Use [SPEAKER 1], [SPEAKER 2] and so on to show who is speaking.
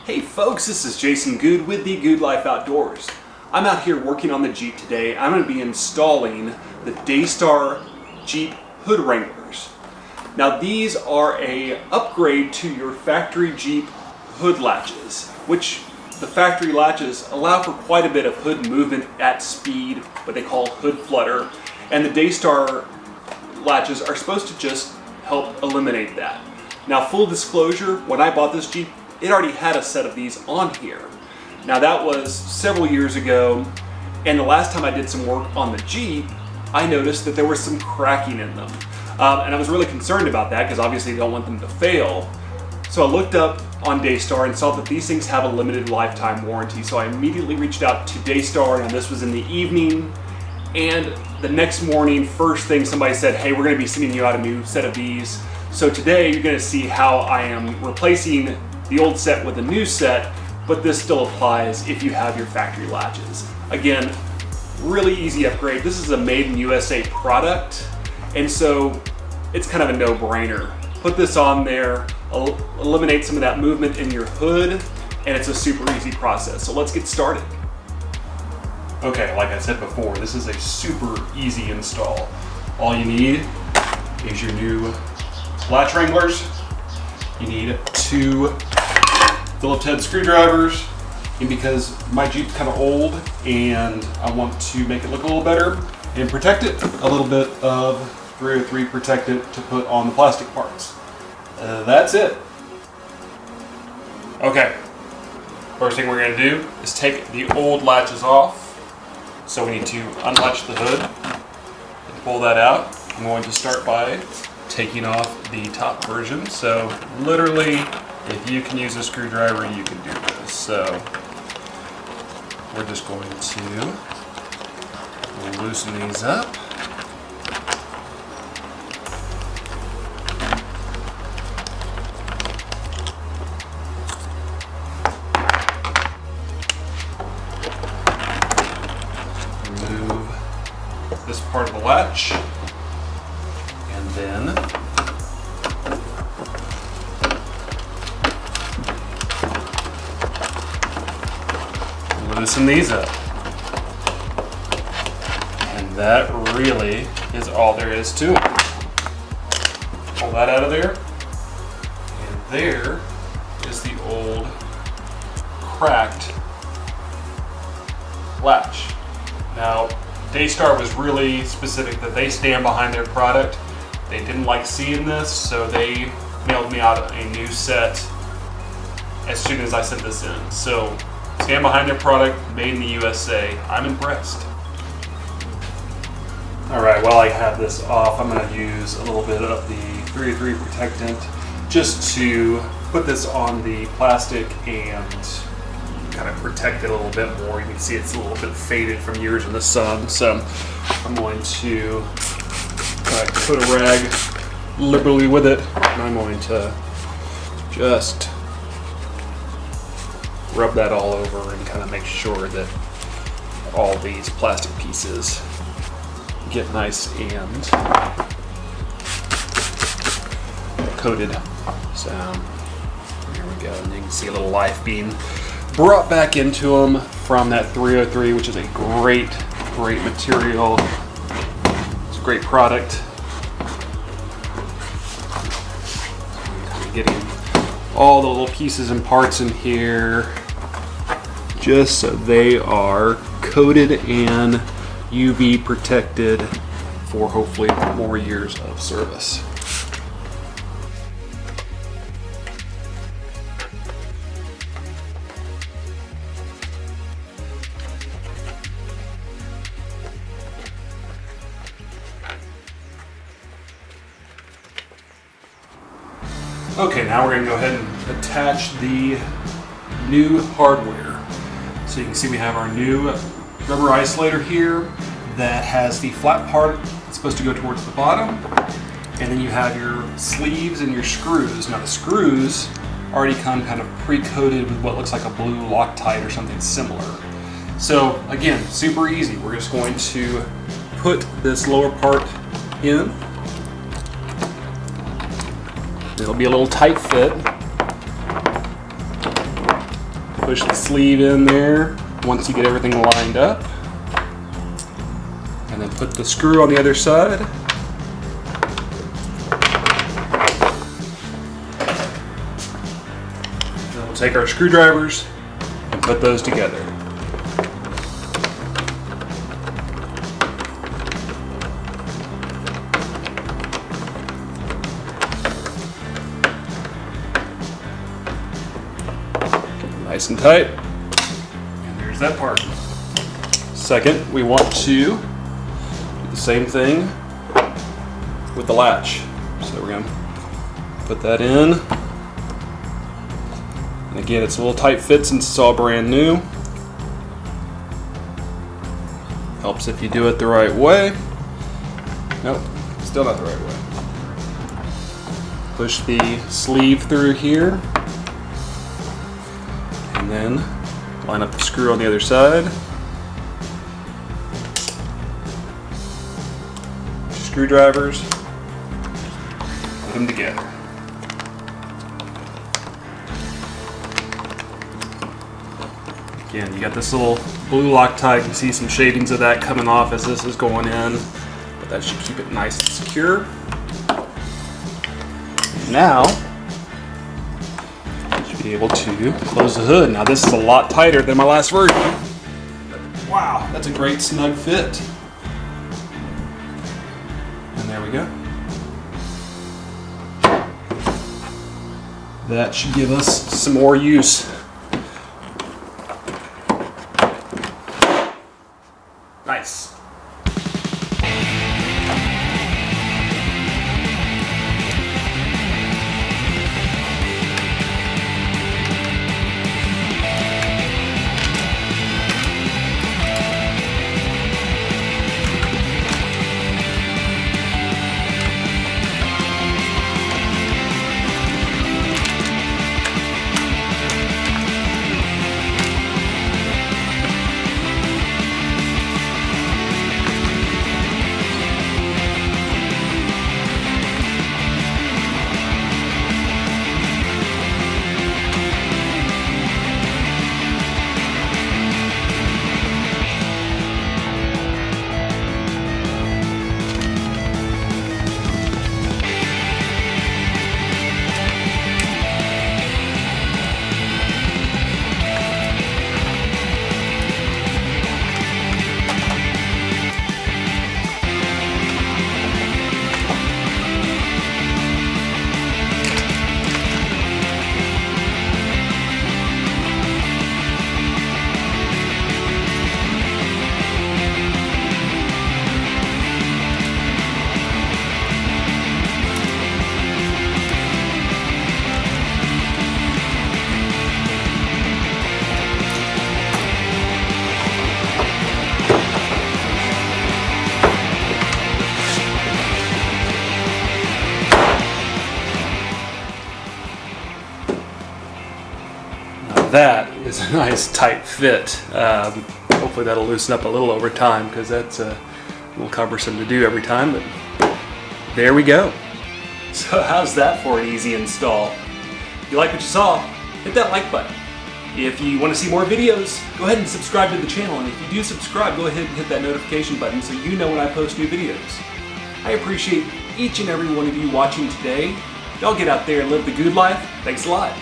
[SPEAKER 1] Hey folks, this is Jason Good with the Good Life Outdoors. I'm out here working on the Jeep today. I'm going to be installing the Daystar Jeep Hood Wranglers. Now these are a upgrade to your factory Jeep hood latches, which the factory latches allow for quite a bit of hood movement at speed, what they call hood flutter, and the Daystar latches are supposed to just help eliminate that. Now full disclosure, when I bought this Jeep, it already had a set of these on here. Now that was several years ago, and the last time I did some work on the Jeep, I noticed that there was some cracking in them. And I was really concerned about that because obviously you don't want them to fail. So I looked up on Daystar and saw that these things have a limited lifetime warranty. So I immediately reached out to Daystar, and this was in the evening. And the next morning, first thing somebody said, hey, we're gonna be sending you out a new set of these. So today you're gonna see how I am replacing the old set with a new set, but this still applies if you have your factory latches. Again, really easy upgrade. This is a made in USA product, and so it's kind of a no-brainer. Put this on there, eliminate some of that movement in your hood, and it's a super easy process. So let's get started. Okay, like I said before, this is a super easy install. All you need is your new latch wranglers. You need 2 Phillips head screwdrivers, and because my Jeep's kind of old and I want to make it look a little better and protect it, a little bit of 303 protectant to put on the plastic parts. That's it. Okay, first thing we're going to do is take the old latches off. So we need to unlatch the hood and pull that out. I'm going to start by taking off the top version. So literally, if you can use a screwdriver, you can do this. So we're just going to loosen these up. Remove this part of the latch, and then loosen these up. And that really is all there is to it. Pull that out of there. And there is the old cracked latch. Now, Daystar was really specific that they stand behind their product. They didn't like seeing this, so they mailed me out a new set as soon as I sent this in. So stand behind their product, made in the USA. I'm impressed. All right, while I have this off, I'm gonna use a little bit of the 303 protectant just to put this on the plastic and kind of protect it a little bit more. You can see it's a little bit faded from years in the sun. So I'm going to put a rag liberally with it, and I'm going to just rub that all over and kind of make sure that all these plastic pieces get nice and coated. So here we go, and you can see a little life being brought back into them from that 303, which is a great material. It's a great product. I'm kind of getting all the little pieces and parts in here, just so they are coated and UV protected for hopefully more years of service. Okay, now we're going to go ahead and attach the new hardware. So you can see we have our new rubber isolator here that has the flat part that's supposed to go towards the bottom, and then you have your sleeves and your screws. Now the screws already come kind of pre-coated with what looks like a blue Loctite or something similar. So again, super easy. We're just going to put this lower part in It'll be a little tight fit. Push the sleeve in there once you get everything lined up. And then put the screw on the other side. Then we'll take our screwdrivers and put those together. Nice and tight. And there's that part. Second, we want to do the same thing with the latch. So we're going to put that in. And again, it's a little tight fit since it's all brand new. Helps if you do it the right way. Nope, still not the right way. Push the sleeve through here. And then line up the screw on the other side. Screwdrivers, put them together. Again, you got this little blue Loctite. You can see some shavings of that coming off as this is going in, but that should keep it nice and secure. Now, be able to close the hood. Now this is a lot tighter than my last version. But wow, that's a great snug fit. And there we go. That should give us some more use. Nice. That is a nice tight fit. Hopefully that'll loosen up a little over time because that's a little cumbersome to do every time, but there we go. So how's that for an easy install? If you like what you saw, hit that like button. If you want to see more videos, go ahead and subscribe to the channel, and if you do subscribe, go ahead and hit that notification button so you know when I post new videos. I appreciate each and every one of you watching today. Y'all get out there and live the good life. Thanks a lot.